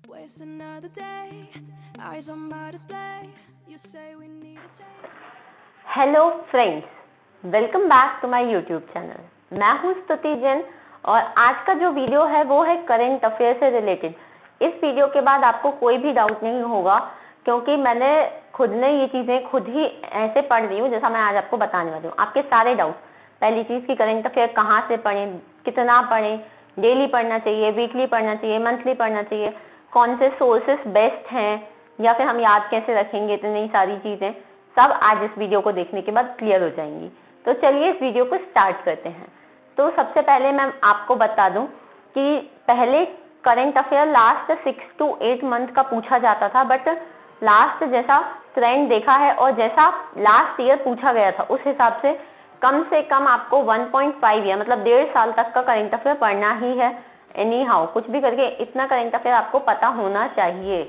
Waste another day, eyes on my display. You say we need a change. Hello friends, welcome back to my YouTube channel. मैं हूं स्तुति जैन और आज का जो वीडियो है वो है करंट अफेयर से रिलेटेड। इस वीडियो के बाद आपको कोई भी डाउट नहीं होगा क्योंकि मैंने खुद ने ये चीज़ें खुद ही ऐसे पढ़ रही हूँ जैसा मैं आज आपको बताने वाली हूँ। आपके सारे डाउट, पहली चीज़ कि करंट अफेयर कहाँ से पढ़ें, कितना पढ़ें, डेली पढ़ना चाहिए, वीकली पढ़ना चाहिए, मंथली पढ़ना चाहिए, कौन से सोर्सेस बेस्ट हैं या फिर हम याद कैसे रखेंगे, इतनी सारी चीज़ें सब आज इस वीडियो को देखने के बाद क्लियर हो जाएंगी। तो चलिए इस वीडियो को स्टार्ट करते हैं। तो सबसे पहले मैं आपको बता दूं कि पहले current affair last 6 to 8 month का पूछा जाता था, बट लास्ट जैसा ट्रेंड देखा है और जैसा लास्ट ईयर पूछा गया था उस हिसाब से कम आपको 1.5 ईयर मतलब 1.5 साल तक का करंट अफेयर पढ़ना ही है। एनी हाउ कुछ भी करके इतना करंट अफेयर आपको पता होना चाहिए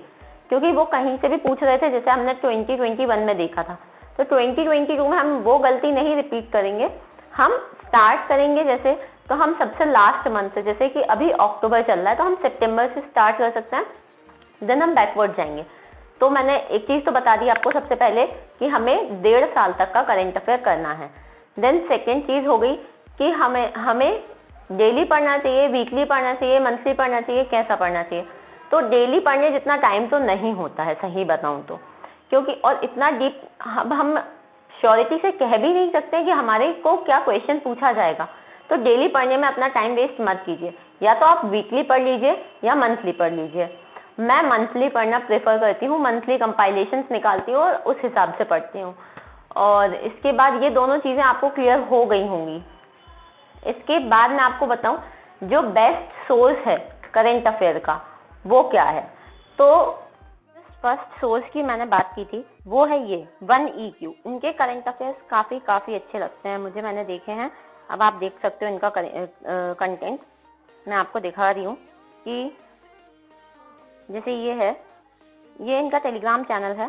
क्योंकि वो कहीं से भी पूछ रहे थे, जैसे हमने 2021 में देखा था। तो 2022 में हम वो गलती नहीं रिपीट करेंगे। हम स्टार्ट करेंगे जैसे, तो हम सबसे लास्ट मंथ से, जैसे कि अभी अक्टूबर चल रहा है तो हम सितंबर से स्टार्ट कर सकते हैं, देन हम बैकवर्ड जाएंगे। तो मैंने एक चीज़ तो बता दी आपको सबसे पहले कि हमें 1.5 साल तक का करंट अफेयर करना है। देन सेकेंड चीज़ हो गई कि हमें डेली पढ़ना चाहिए, वीकली पढ़ना चाहिए, मंथली पढ़ना चाहिए, कैसा पढ़ना चाहिए। तो डेली पढ़ने जितना टाइम तो नहीं होता है सही बताऊं तो, क्योंकि और इतना डीप हम श्योरिटी से कह भी नहीं सकते कि हमारे को क्या क्वेश्चन पूछा जाएगा। तो डेली पढ़ने में अपना टाइम वेस्ट मत कीजिए, या तो आप वीकली पढ़ लीजिए या मंथली पढ़ लीजिए। मैं मंथली पढ़ना प्रेफर करती हूँ, मंथली कंपाइलेशंस निकालती हूँ और उस हिसाब से पढ़ती हूँ। और इसके बाद ये दोनों चीज़ें आपको क्लियर हो गई होंगी। इसके बाद मैं आपको बताऊं जो बेस्ट सोर्स है करंट अफेयर का वो क्या है। तो फर्स्ट सोर्स की मैंने बात की थी वो है ये 1EQ। इनके करंट अफेयर्स काफ़ी अच्छे लगते हैं मुझे, मैंने देखे हैं। अब आप देख सकते हो इनका कंटेंट मैं आपको दिखा रही हूँ कि जैसे ये है, ये इनका टेलीग्राम चैनल है।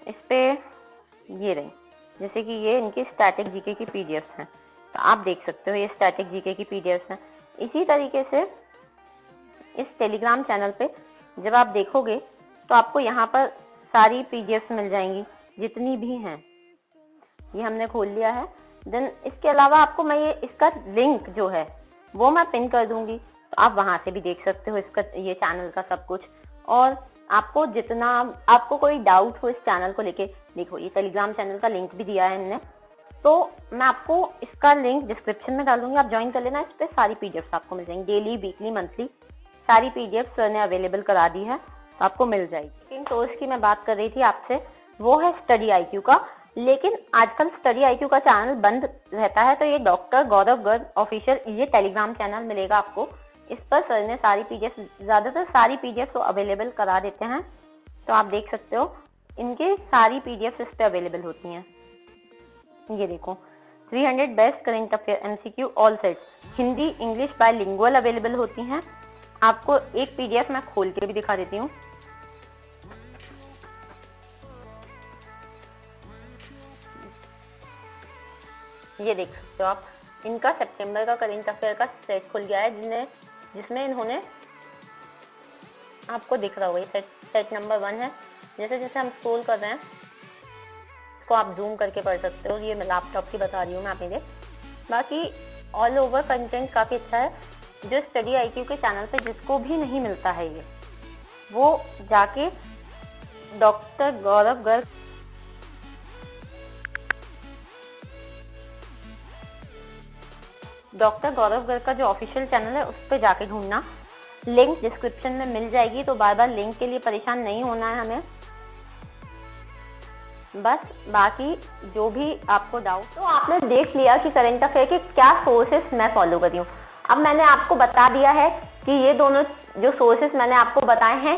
इस पर ये रही, जैसे कि ये इनकी स्टैटिक जीके की पीडीएफ्स हैं, तो आप देख सकते हो ये स्टैटिक जीके की पीडीएफ्स हैं। इसी तरीके से इस टेलीग्राम चैनल पे जब आप देखोगे तो आपको यहाँ पर सारी पीडीएफ्स मिल जाएंगी जितनी भी हैं। ये हमने खोल लिया है। देन इसके अलावा आपको मैं ये इसका लिंक जो है वो मैं पिन कर दूंगी, तो आप वहाँ से भी देख सकते हो इसका, ये चैनल का सब कुछ। और आपको जितना आपको कोई डाउट हो इस चैनल को लेके, देखो ये टेलीग्राम चैनल का लिंक भी दिया है हमने, तो मैं आपको इसका लिंक डिस्क्रिप्शन में डाल दूंगी, आप ज्वाइन कर लेना। इस पर सारी पीडीएफ्स आपको मिल जाएंगी, डेली, वीकली, मंथली सारी पीडीएफ्स सर ने अवेलेबल करा दी है, तो आपको मिल जाएगी। सेकंड सोर्स की मैं बात कर रही थी आपसे, वो है स्टडी IQ का। लेकिन आजकल स्टडी IQ का चैनल बंद रहता है, तो ये डॉक्टर गौरव गर्ग ऑफिशियल ये टेलीग्राम चैनल मिलेगा आपको। इस पर सर ने सारी पीडीएफ, ज़्यादातर सारी पीडीएफ तो अवेलेबल करा देते हैं, तो आप देख सकते हो इनके सारी पीडीएफ इस पर अवेलेबल होती हैं। ये देखो 300 best current affair MCQ all sets, Hindi English bilingual available होती हैं। आपको एक पीडीएफ मैं खोल के भी दिखा देती हूँ। ये देख सकते हो आप, इनका सितंबर का करंट अफेयर का सेट खुल गया है जिसमें इन्होंने, आपको दिख रहा होगा ये सेट नंबर 1 है। जैसे जैसे हम स्क्रॉल कर रहे हैं को आप जूम करके पढ़ सकते हो। ये मैं लैपटॉप की बता रही हूँ मैं मेरे। बाकी ऑल ओवर कंटेंट काफ़ी अच्छा है। जो स्टडी IQ के चैनल पे जिसको भी नहीं मिलता है ये, वो जाके डॉक्टर गौरव गर्ग का जो ऑफिशियल चैनल है उस पर जाके ढूंढना, लिंक डिस्क्रिप्शन में मिल जाएगी। तो बार बार लिंक के लिए परेशान नहीं होना है हमें। बस बाकी जो भी आपको डाउट, तो आपने देख लिया कि करंट अफेयर के क्या सोर्सेस मैं फॉलो कर रही हूँ। अब मैंने आपको बता दिया है कि ये दोनों जो सोर्सेस मैंने आपको बताए हैं,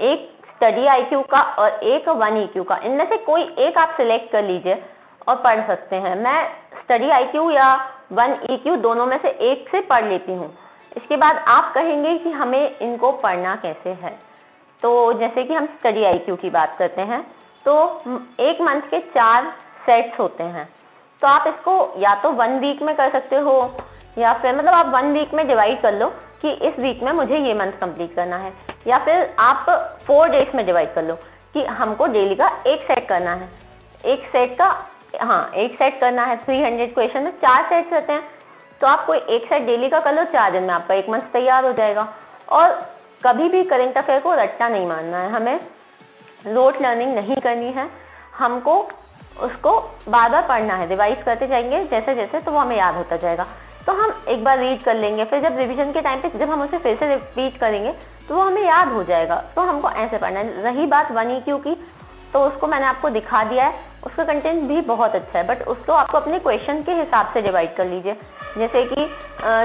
एक स्टडी IQ का और एक 1EQ का, इनमें से कोई एक आप सिलेक्ट कर लीजिए और पढ़ सकते हैं। मैं स्टडी IQ या 1EQ दोनों में से एक से पढ़ लेती हूँ। इसके बाद आप कहेंगे कि हमें इनको पढ़ना कैसे है। तो जैसे कि हम स्टडी IQ की बात करते हैं, तो एक मंथ के 4 सेट्स होते हैं, तो आप इसको या तो 1 वीक में कर सकते हो या फिर मतलब आप 1 वीक में डिवाइड कर लो कि इस वीक में मुझे ये मंथ कंप्लीट करना है, या फिर आप 4 डेज में डिवाइड कर लो कि हमको डेली का एक सेट करना है, एक सेट करना है। 300 क्वेश्चन में 4 सेट्स रहते हैं, तो आप कोई एक सेट डेली का कर लो, 4 दिन में आपका 1 मंथ तैयार हो जाएगा। और कभी भी करंट अफेयर को रट्टा नहीं मानना है, हमें रोट लर्निंग नहीं करनी है, हमको उसको बार बार पढ़ना है, रिवाइज करते जाएंगे जैसे जैसे, तो वो हमें याद होता जाएगा। तो हम एक बार रीड कर लेंगे, फिर जब रिवीजन के टाइम पे जब हम उसे फिर से रिपीट करेंगे तो वो हमें याद हो जाएगा। तो हमको ऐसे पढ़ना है। रही बात 1 EQ की, तो उसको मैंने आपको दिखा दिया है, उसका कंटेंट भी बहुत अच्छा है, बट उसको आपको अपने क्वेश्चन के हिसाब से डिवाइड कर लीजिए। जैसे कि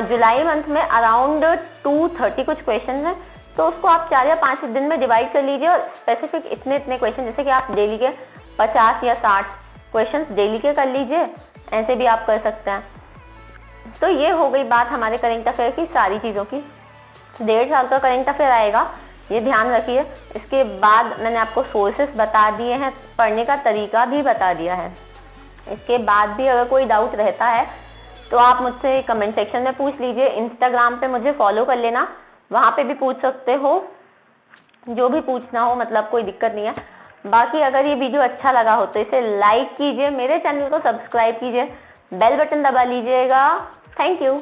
जुलाई मंथ में अराउंड 230 कुछ क्वेश्चन हैं, तो उसको आप 4 या 5 दिन में डिवाइड कर लीजिए और स्पेसिफिक इतने क्वेश्चन, जैसे कि आप डेली के 50 या 60 क्वेश्चंस डेली के कर लीजिए, ऐसे भी आप कर सकते हैं। तो ये हो गई बात हमारे करंट अफेयर की सारी चीज़ों की। 1.5 साल का करंट अफेयर आएगा, ये ध्यान रखिए। इसके बाद मैंने आपको सोर्सेस बता दिए हैं, पढ़ने का तरीका भी बता दिया है। इसके बाद भी अगर कोई डाउट रहता है तो आप मुझसे कमेंट सेक्शन में पूछ लीजिए। इंस्टाग्राम पे मुझे फॉलो कर लेना, वहाँ पे भी पूछ सकते हो, जो भी पूछना हो, मतलब कोई दिक्कत नहीं है। बाकी अगर ये वीडियो अच्छा लगा हो तो इसे लाइक कीजिए, मेरे चैनल को सब्सक्राइब कीजिए, बेल बटन दबा लीजिएगा। Thank you.